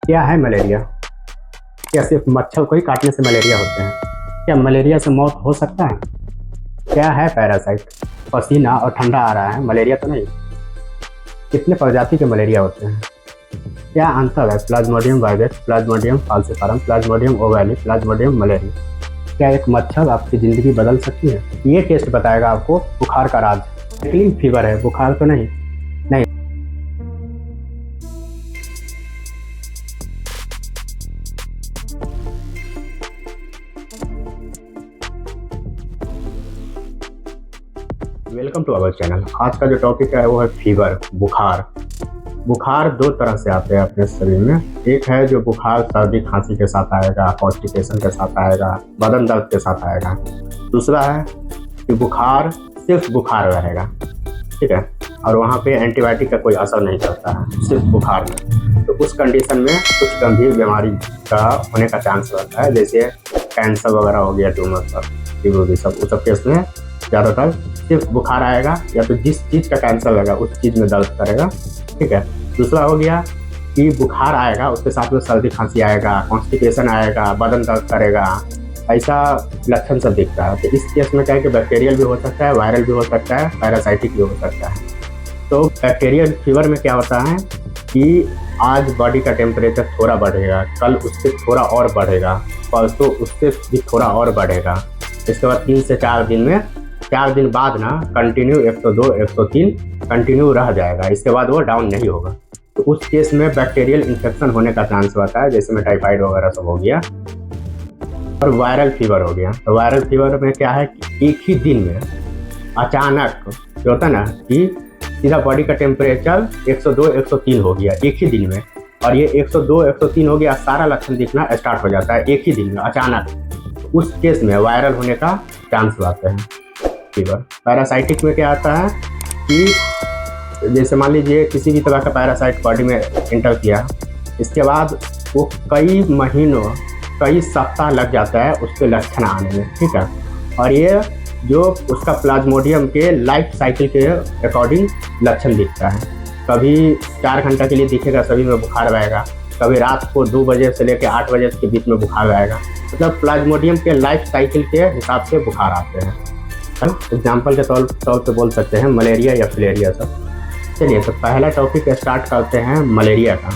क्या है मलेरिया? क्या सिर्फ मच्छर को ही काटने से मलेरिया होते हैं? क्या मलेरिया से मौत हो सकता है? क्या है पैरासाइट? पसीना और ठंडा आ रहा है, मलेरिया तो नहीं। कितने प्रजाति के मलेरिया होते हैं? क्या अंतर है Plasmodium vivax, Plasmodium falciparum, Plasmodium ovale, Plasmodium malaria? क्या एक मच्छर आपकी ज़िंदगी बदल सकती है? ये टेस्ट बताएगा आपको बुखार का राज। क्लीन फीवर है, बुखार तो नहीं। नहीं। Welcome to our channel. आज का जो टॉपिक है वो है फीवर, बुखार। बुखार दो तरह से आते हैं अपने शरीर में। एक है जो बुखार सर्दी खांसी के साथ आएगा, कॉन्स्टिपेशन के साथ आएगा, बदन दर्द के साथ आएगा। दूसरा है कि बुखार सिर्फ बुखार रहेगा, ठीक है, और वहाँ पे एंटीबायोटिक का कोई असर नहीं करता है, सिर्फ बुखार में। तो उस कंडीशन में कुछ गंभीर बीमारी का होने का चांस रहता है, जैसे कैंसर वगैरह हो गया, ट्यूमर सब, उस सब केस में ज़्यादातर सिर्फ बुखार आएगा, या तो जिस चीज़ का कैंसर लगा उस चीज़ में दर्द करेगा, ठीक है। दूसरा हो गया कि बुखार आएगा, उसके साथ में सर्दी खांसी आएगा, कॉन्स्टिपेशन आएगा, बदन दर्द करेगा, ऐसा लक्षण सब दिखता है। तो इस केस में क्या है कि बैक्टीरियल भी हो सकता है, वायरल भी हो सकता है, पैरासाइटिक भी हो सकता है। तो बैक्टीरियल फीवर में क्या होता है कि आज बॉडी का टेम्परेचर थोड़ा बढ़ेगा, कल उससे थोड़ा और बढ़ेगा, परसों उससे भी थोड़ा और बढ़ेगा। इसके बाद 3 से 4 दिन में, 4 दिन बाद ना कंटिन्यू 102, 103 कंटिन्यू रह जाएगा। इसके बाद वो डाउन नहीं होगा। तो उस केस में बैक्टीरियल इन्फेक्शन होने का चांस होता है, जैसे में टाइफाइड वगैरह सब हो गया। और वायरल फीवर हो गया। तो वायरल फीवर में क्या है कि एक ही दिन में अचानक जो होता है ना कि सीधा बॉडी का टेम्परेचर 102, 103 हो गया एक ही दिन में, और ये 102, 103 हो गया, सारा लक्षण दिखना स्टार्ट हो जाता है एक ही दिन में अचानक। उस केस में वायरल होने का चांस रहते हैं फीवर। पैरासाइटिक में क्या आता है कि जैसे मान लीजिए किसी भी तरह का पैरासाइट बॉडी में एंटर किया, इसके बाद वो कई महीनों, कई सप्ताह लग जाता है उसके लक्षण आने में, ठीक है। और ये जो उसका प्लाज्मोडियम के लाइफ साइकिल के अकॉर्डिंग लक्षण दिखता है। कभी 4 घंटा के लिए दिखेगा, सभी में बुखार रहेगा। कभी रात को 2 बजे से लेकर 8 बजे के बीच में बुखार रहेगा। मतलब प्लाज्मोडियम के लाइफ साइकिल के हिसाब से बुखार आते हैं। एग्जाम्पल के तौर पे बोल सकते हैं मलेरिया या फिलेरिया सब। चलिए, तो पहला टॉपिक स्टार्ट करते हैं मलेरिया का,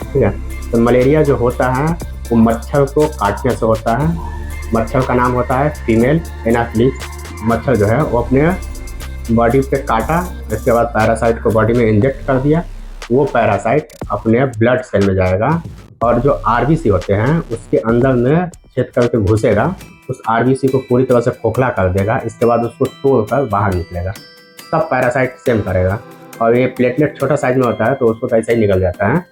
ठीक है। तो मलेरिया जो होता है वो मच्छर को काटने से होता है। मच्छर का नाम होता है फीमेल एनाफिलिस। मच्छर जो है वो अपने बॉडी पे काटा, इसके बाद पैरासाइट को बॉडी में इंजेक्ट कर दिया। वो पैरासाइट अपने ब्लड सेल में जाएगा और जो आरबीसी होते हैं उसके अंदर में छेद करके घुसेगा, उस आरबीसी को पूरी तरह से खोखला कर देगा। इसके बाद उसको तोड़कर बाहर निकलेगा। सब पैरासाइट सेम करेगा, और ये प्लेटलेट छोटा साइज में होता है तो उसको कैसे ही निकल जाता है।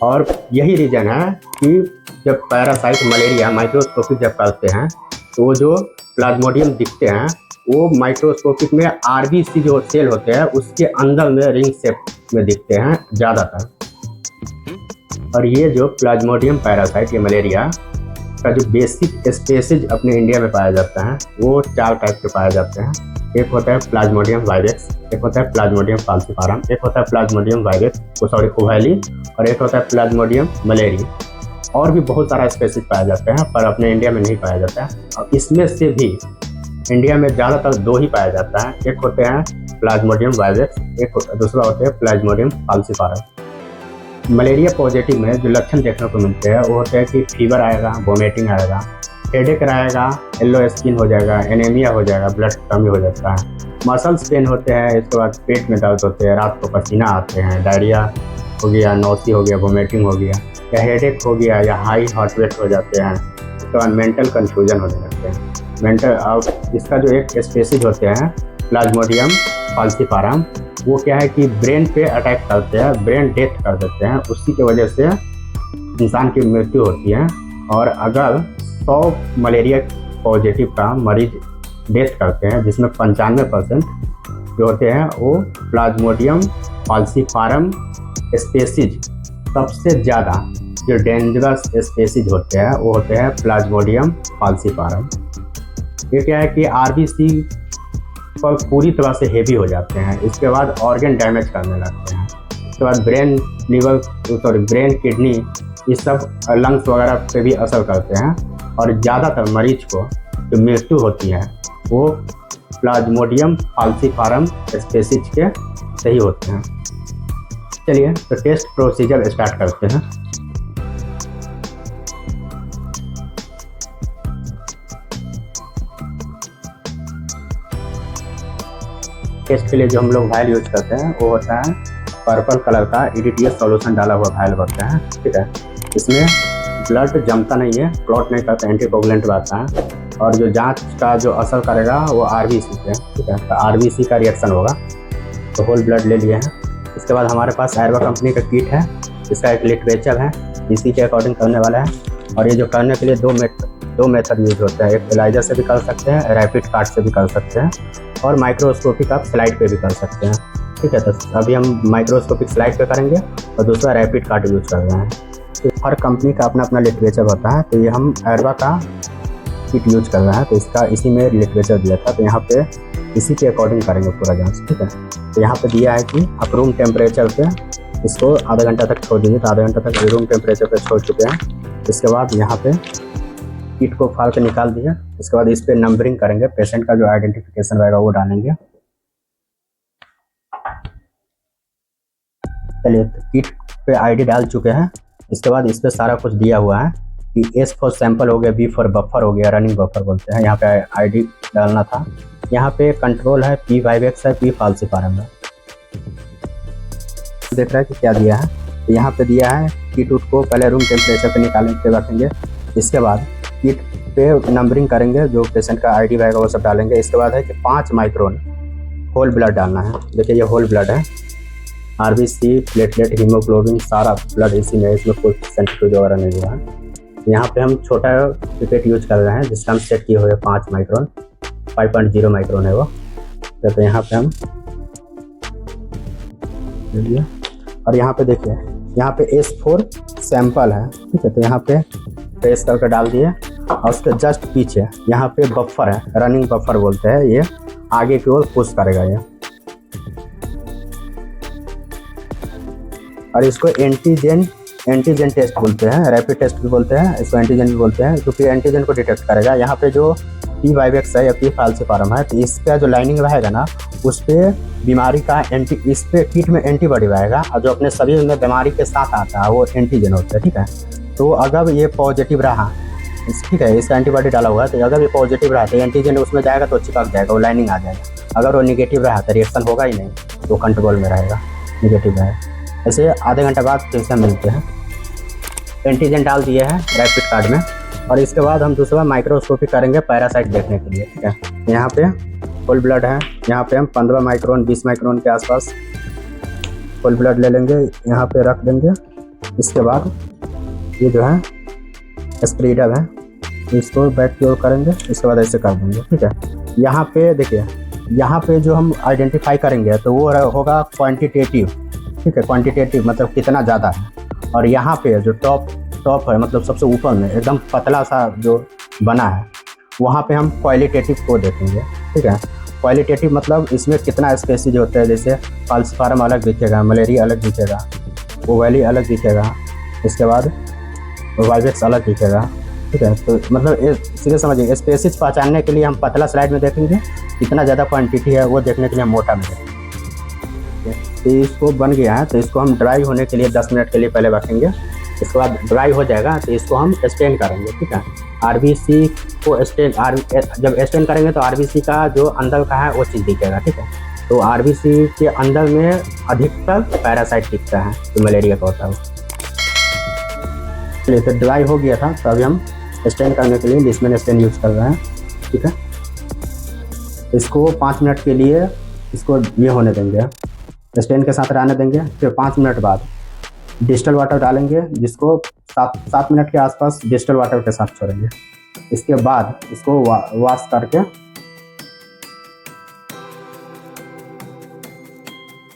और यही रीज़न है कि जब पैरासाइट मलेरिया माइक्रोस्कोपिक जब करते हैं तो जो प्लाज्मोडियम दिखते हैं वो माइक्रोस्कोपिक में आरबीसी जो सेल होते हैं उसके अंदर में रिंग शेप में दिखते हैं ज़्यादातर। और ये जो प्लाज्मोडियम पैरासाइट, ये मलेरिया का जो बेसिक स्पेसीज अपने इंडिया में पाया जाता है वो 4 टाइप के पाए जाते हैं। एक होता है प्लाज्मोडियम वाइवेक्स, एक होता है प्लाज्मोडियम फाल्सिपारम, एक होता है प्लाज्मोडियम वाइवेक्स ओवैली, और एक होता है प्लाज्मोडियम मलेरी। और भी बहुत सारा स्पेसीज पाए जाते हैं पर अपने इंडिया में नहीं पाया जाता है। और इसमें से भी इंडिया में ज़्यादातर 2 ही पाया जाता है। एक होते हैं प्लाज्मोडियम वाइवेक्स, दूसरा होते हैं प्लाज्मोडियम फाल्सिपारम। मलेरिया पॉजिटिव में जो लक्षण देखने को मिलते हैं वो होते हैं कि फीवर आएगा, वोमिटिंग आएगा, हेडेक रहेगा, येलो स्किन हो जाएगा, एनीमिया हो जाएगा, ब्लड कमी हो जाता है, मसल्स पेन होते हैं, इसके बाद पेट में दर्द होते हैं, रात को पसीना आते हैं, डायरिया हो गया, नौसी हो गया, वोमिटिंग हो गया, या हेडेक हो गया, या हाई हार्ट रेट हो जाते हैं। इसके बाद मेंटल कन्फ्यूजन होने लगते हैं। इसका जो एक स्पेसीज होते हैं प्लाज्मोडियम फाल्सिपारम, वो क्या है कि ब्रेन पे अटैक करते हैं, ब्रेन डेथ कर देते हैं। उसी की वजह से इंसान की मृत्यु होती है। और अगर 100 मलेरिया पॉजिटिव का मरीज डेथ करते हैं, जिसमें 95% जो होते हैं वो प्लाज्मोडियम फाल्सिपारम स्पेसीज। सबसे ज़्यादा जो डेंजरस स्पेसीज होते हैं वो होते हैं प्लाज्मोडियम फाल्सिपारम। ये क्या है कि आरबीसी पर पूरी तरह से हेवी हो जाते हैं। इसके बाद ऑर्गन डैमेज करने लगते हैं। इसके बाद ब्रेन, किडनी ये सब लंग्स वगैरह पे भी असर करते हैं। और ज़्यादातर मरीज को जो मृत्यु होती है वो प्लाज्मोडियम फाल्सिपारम स्पीशीज के सही होते हैं। चलिए तो टेस्ट प्रोसीजर स्टार्ट करते हैं। टेस्ट के लिए जो हम लोग वायल यूज करते हैं वो होता है पर्पल कलर का EDTA सॉल्यूशन डाला हुआ वायल होता है, ठीक है। इसमें ब्लड जमता नहीं है, क्लॉट नहीं करता, एंटीकोगुलेंट रहता है। और जो जांच का जो असर करेगा वो RBC पे, ठीक है। तो RBC का रिएक्शन होगा। तो होल ब्लड ले लिए हैं। इसके बाद हमारे पास एरवा कंपनी का किट है, इसका एक लिटरेचर है, इसी के अकॉर्डिंग करने वाला है। और ये जो करने के लिए दो मेथड यूज होता है, एक एलाइजर से भी कर सकते हैं, रैपिड कार्ड से भी कर सकते हैं, और माइक्रोस्कोपिक आप स्लाइड पे भी कर सकते हैं, ठीक है। तो अभी हम माइक्रोस्कोपिक स्लाइड पे करेंगे और दूसरा रैपिड कार्ड यूज कर रहे हैं। तो हर कंपनी का अपना अपना लिटरेचर होता है। तो ये हम एरवा का किट यूज कर रहे हैं, तो इसका इसी में लिटरेचर दिया था। तो यहाँ पे इसी के अकॉर्डिंग करेंगे पूरा जांच, ठीक है। तो यहाँ पे दिया है कि आप रूम टेम्परेचर पे इसको आधा घंटा तक छोड़ दीजिए। तो आधा घंटा तक रूम टेम्परेचर पे छोड़ चुके हैं। इसके बाद यहाँ पे किट को फाड़ के निकाल दिया। इसके बाद इस पर नंबरिंग करेंगे, पेशेंट का जो आइडेंटिफिकेशन रहेगा वो डालेंगे। चलिए तो किट पे ID डाल चुके हैं। इसके बाद इस पर सारा कुछ दिया हुआ है कि S फॉर सैंपल हो गया, B फॉर बफर हो गया, रनिंग बफर बोलते हैं। यहाँ पे ID डालना था। यहाँ पे कंट्रोल है, P5X है, P फाल्सिपारम है। देख रहा है कि क्या दिया है। तो यहाँ पे दिया है किट उट को पहले रूम टेम्परेचर पे निकाल के रखेंगे। इसके बाद किट पे नंबरिंग करेंगे, जो पेशेंट का ID रहेगा वो सब डालेंगे। इसके बाद है कि 5 माइक्रोन होल ब्लड डालना है। देखिए ये होल ब्लड है, RBC, प्लेटलेट, हीमोग्लोबिन सारा ब्लड इसी में, इसमें कोई सेंट्रीफ्यूज वगैरह नहीं हुआ है। यहाँ पे हम छोटा पिपेट यूज कर रहे हैं जिसका हम सेट किए हुए 5 माइक्रोन, 5.0 माइक्रोन है वो। तो यहाँ पे हम और यहाँ पे देखिए यहाँ पे S4 सैंपल है, ठीक है। तो यहाँ पे प्रेस करके डाल दिए और उसके जस्ट पीछे यहाँ पे बफर है, रनिंग बफर बोलते हैं, ये आगे की ओर पुश करेगा ये। और इसको एंटीजन टेस्ट बोलते हैं, रैपिड टेस्ट भी बोलते हैं, इसको एंटीजन भी बोलते हैं, क्योंकि एंटीजन को डिटेक्ट करेगा। यहाँ पे जो P5X है या P फाल्सिपारम है, तो इसका जो लाइनिंग रहेगा ना उस पर बीमारी का इस पे किट में एंटीबॉडी रहेगा, और जो अपने शरीर में बीमारी के साथ आता है वो एंटीजन होता है, ठीक है। तो अगर ये पॉजिटिव रहा, ठीक है, इसका एंटीबॉडी डाला हुआ है, तो अगर ये पॉजिटिव रहा तो एंटीजन उसमें जाएगा तो चिपक जाएगा, वो लाइनिंग आ जाएगा। अगर वो निगेटिव रहा तो रिएक्शन होगा ही नहीं, तो कंट्रोल में रहेगा, निगेटिव रहेगा। ऐसे आधे घंटे बाद फिर से मिलते हैं। एंटीजन डाल दिए हैं रैपिड कार्ड में। और इसके बाद हम दूसरा माइक्रोस्कोपी करेंगे पैरासाइट देखने के लिए, ठीक है। यहाँ पे होल ब्लड है, यहाँ पे हम 15 माइक्रोन 20 माइक्रोन के आसपास होल ब्लड ले लेंगे, यहाँ पे रख देंगे। इसके बाद ये जो है स्प्रेडर है, इसको बैक की ओर करेंगे। इसके बाद ऐसे कर देंगे, ठीक है। यहाँ पे देखिए, यहाँ पे जो हम आइडेंटिफाई करेंगे तो वो होगा क्वांटिटेटिव, ठीक है। क्वांटिटेटिव मतलब कितना ज़्यादा है। और यहाँ पे जो टॉप है, मतलब सबसे ऊपर में एकदम पतला सा जो बना है, वहाँ पे हम क्वालिटेटिव को देखेंगे, ठीक है। क्वालिटेटिव मतलब इसमें कितना स्पेसीज होता है, जैसे फाल्सिपारम अलग दिखेगा, मलेरिया अलग दिखेगा, ओवैली अलग दिखेगा, इसके बाद वाइवेक्स अलग दिखेगा, ठीक है। तो मतलब सीधे समझिए, स्पेसीज पहचानने के लिए हम पतला स्लाइड में देखेंगे, कितना ज़्यादा क्वांटिटी है वो देखने के लिए हम मोटा में देखेंगे। तो इसको बन गया है, तो इसको हम ड्राई होने के लिए 10 मिनट के लिए पहले रखेंगे। इसके बाद ड्राई हो जाएगा तो इसको हम स्टेन करेंगे, ठीक है। RBC को जब स्टेन करेंगे तो RBC का जो अंदर का है वो चीज़ दिखेगा, ठीक है। तो RBC के अंदर में अधिकतर पैरासाइट दिखता है, तो मलेरिया का होता है। चलिए तो ड्राई हो गया था, तो अभी हम स्टेन करने के लिए लिस्मेन स्टेन यूज़ कर रहे हैं, ठीक है। इसको 5 मिनट के लिए इसको ये होने देंगे, स्टेन के साथ रहने देंगे। फिर 5 मिनट बाद डिस्टल वाटर डालेंगे, जिसको 7 मिनट के आसपास डिस्टल वाटर के साथ छोड़ेंगे। इसके बाद इसको वॉश करके,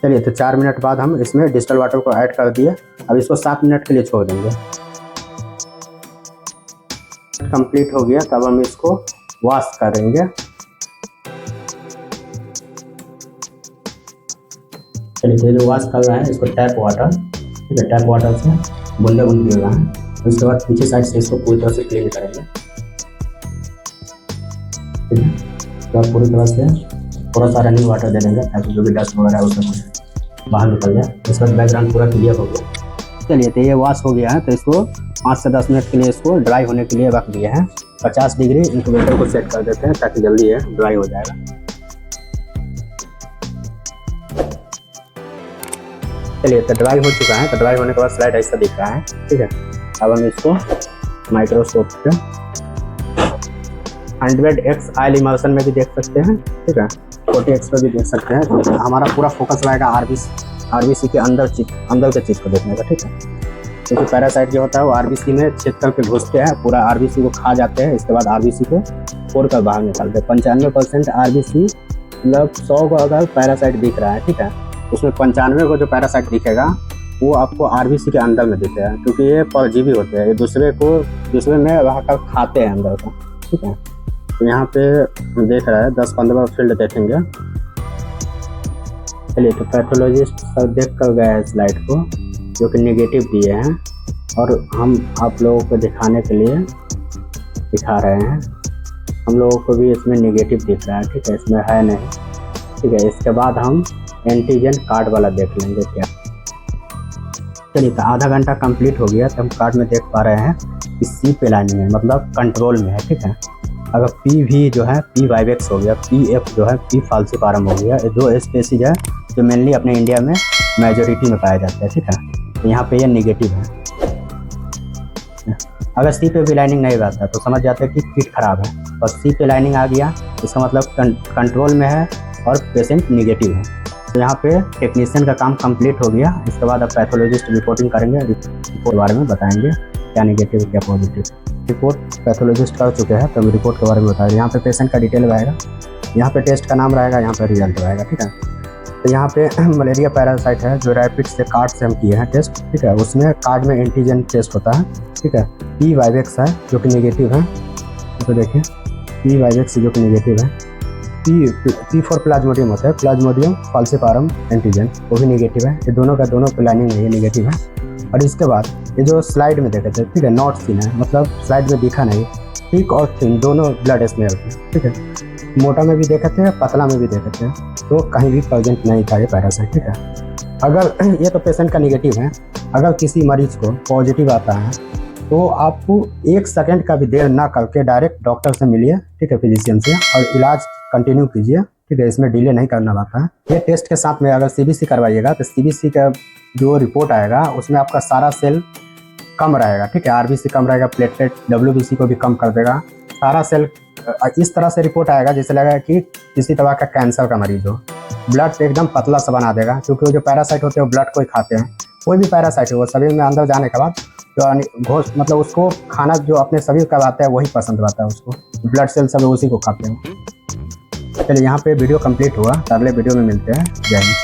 चलिए तो 4 मिनट बाद हम इसमें डिस्टल वाटर को ऐड कर दिए। अब इसको 7 मिनट के लिए छोड़ देंगे। कंप्लीट हो गया, तब हम इसको वॉश करेंगे। चलिए जो वॉश कर रहे हैं इसको टैप वाटर, ठीक है, टैप वाटर से बूंदे बूंद दिए हुए हैं। उसके बाद पीछे साइड से इसको पूरी तरह से क्लीन करेंगे। ठीक है, तो पूरी तरह से थोड़ा सा रनिंग वाटर दे देंगे ताकि जो भी डस्ट वगैरह है उसमें कुछ बाहर निकल जाए। इसके बाद बैकग्राउंड पूरा क्लियर हो गया। चलिए, तो ये वॉश हो गया है, तो इसको 5 से 10 मिनट के लिए इसको ड्राई होने के लिए रख दिए हैं। 50 डिग्री इंक्यूबेटर को सेट कर देते हैं ताकि जल्दी ये ड्राई हो जाएगा। चलिए, तो ड्राई हो चुका है। तो ड्राई होने के बाद स्लाइड ऐसा दिख रहा है। ठीक है, अब हम इसको माइक्रोस्कोप पे 100x ऑयल इमल्शन में भी देख सकते हैं। ठीक है, 40x पे भी देख सकते हैं। तो हमारा पूरा फोकस रहेगा आरबीसी के अंदर के चीज़ को देखने का। ठीक है, क्योंकि पैरासाइट जो होता है वो आरबीसी में छेद करके घुसते हैं, पूरा आरबीसी को खा जाते हैं। इसके बाद आरबीसी को फोड़ कर बाहर निकालते हैं। 95% आरबीसी, मतलब 100 को अगर पैरासाइट दिख रहा है, ठीक है, उसमें 95 को जो पैरासाइट दिखेगा वो आपको आरबीसी के अंदर में दिखेगा, क्योंकि ये परजीवी होते हैं, ये दूसरे में रह कर खाते हैं अंदर का। ठीक है, तो यहाँ पे देख रहा है 10-15 फील्ड देखेंगे। चलिए, तो पैथोलॉजिस्ट सब देख कर गए हैं स्लाइड को, जो कि नेगेटिव दिए हैं, और हम आप लोगों को दिखाने के लिए दिखा रहे हैं। हम लोगों को भी इसमें नेगेटिव दिख रहा है। ठीक है, इसमें है नहीं। ठीक है, इसके बाद हम एंटीजन कार्ड वाला देख लेंगे क्या। चलिए, तो आधा घंटा कंप्लीट हो गया। तो हम कार्ड में देख पा रहे हैं कि सी पे लाइनिंग है, मतलब कंट्रोल में है। ठीक है, अगर पी भी जो है पी वाइवेक्स हो गया, पी एफ जो है पी फाल्सिपारम हो गया। ये 2 स्पेसीज है जो मेनली अपने इंडिया में मेजोरिटी में पाए जाते हैं। ठीक है, तो यहाँ पे ये नेगेटिव है। अगर सी पे भी लाइनिंग नहीं रहता तो समझ जाते हैं कि किट खराब है, और सी पे लाइनिंग आ गया इसका मतलब कंट्रोल में है और पेशेंट नेगेटिव है। तो यहाँ पे टेक्नीशियन का काम कंप्लीट हो गया। इसके बाद अब पैथोलॉजिस्ट रिपोर्टिंग करेंगे, रिपोर्ट के बारे में बताएंगे क्या नेगेटिव क्या पॉजिटिव। रिपोर्ट पैथोलॉजिस्ट कर चुके हैं, तो रिपोर्ट के बारे में बताएंगे। यहाँ पे पेशेंट का डिटेल रहेगा, यहाँ पे टेस्ट का नाम रहेगा, यहाँ पे रिजल्ट रहेगा। ठीक है, तो यहाँ पे मलेरिया पैरासाइट है जो रैपिड से कार्ड से हम किए हैं टेस्ट। ठीक है, उसमें कार्ड में एंटीजन टेस्ट होता है। ठीक है, पी वाइवेक्स है जो कि नेगेटिव है। तो देखिए, पी वाइवेक्स जो कि नेगेटिव है। पी फॉर प्लाज्मोडियम होता है, प्लाज्मोडियम फाल्सिपारम एंटीजन, वो भी नेगेटिव है। ये दोनों का दोनों लाइनिंग है, ये नेगेटिव है। और इसके बाद ये जो स्लाइड में देखे थे, ठीक है, नॉट सीन है, मतलब स्लाइड में दिखा नहीं। थिक और थिन दोनों ब्लड स्मेल थे। ठीक है, मोटा में भी देखे थे, पतला में भी देखे थे, तो कहीं भी प्रेजेंट नहीं था ये पैरासाइट। ठीक है, अगर ये तो पेशेंट का नेगेटिव है। अगर किसी मरीज को पॉजिटिव आता है तो आपको 1 सेकंड का भी देर ना करके डायरेक्ट डॉक्टर से मिलिए। ठीक है, फिजिशियन से, और इलाज कंटिन्यू कीजिए। ठीक है, इसमें डिले नहीं करना पड़ता है। ये टेस्ट के साथ में अगर सीबीसी करवाइएगा तो सीबीसी का जो रिपोर्ट आएगा उसमें आपका सारा सेल कम रहेगा। ठीक है, आरबीसी कम रहेगा, प्लेटलेट डब्ल्यूबीसी को भी कम कर देगा। सारा सेल इस तरह से रिपोर्ट आएगा जैसे लगेगा कि किसी तरह का कैंसर का मरीज हो। ब्लड एकदम पतला सा बना देगा, क्योंकि वो जो पैरासाइट होते हैं वो ब्लड को ही खाते हैं। कोई भी पैरासाइट हो, वो शरीर में अंदर जाने के बाद जो घोष मतलब उसको खाना जो अपने शरीर का आता है वही पसंद आता है उसको। ब्लड सेल सब उसी को खाते हैं। चलिए, यहाँ पे वीडियो कंप्लीट हुआ, तो अगले वीडियो में मिलते हैं। जय हिंद।